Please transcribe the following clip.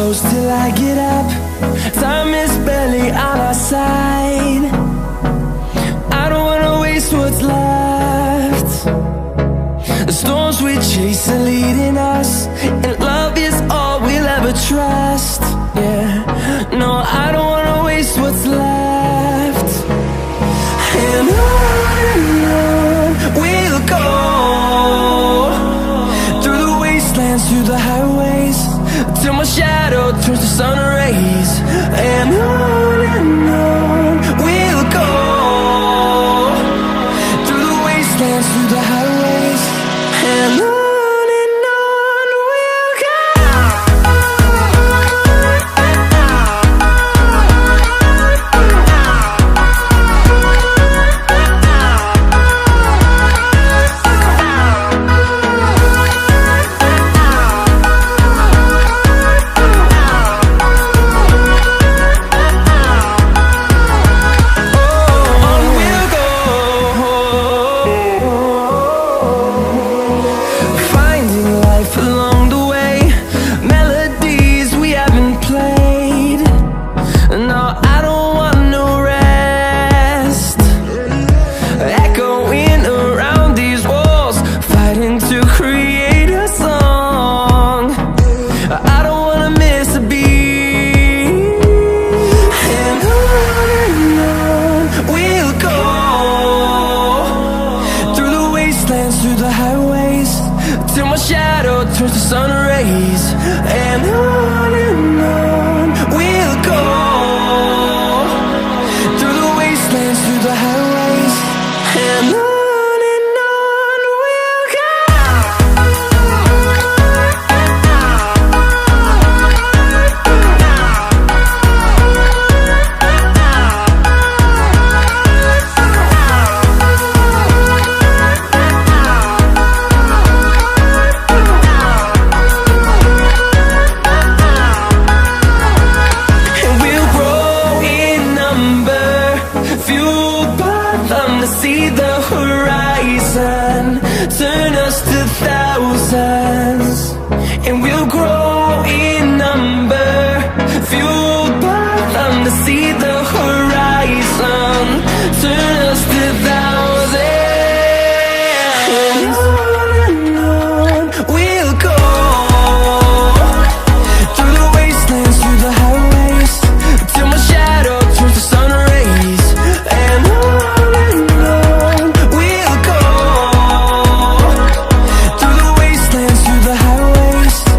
close till I get up. Time is barely on our side. I don't wanna waste what's left. The storms we chase are leading us, and love is all we'll ever trust. Yeah, no, I don't wanna waste what's left. And on we'll go, through the wastelands, through the highways, till my shadow turns to sun rays. And on we'll go, through the wastelands, through the highways, and on we'll go. Through the highways, till my shadow turns to sun rays. And on we'll go, through the wastelands, through the highways, and on we'll go. See the horizon, turn us to thousands, and we'll grow in number, fueled by them to see the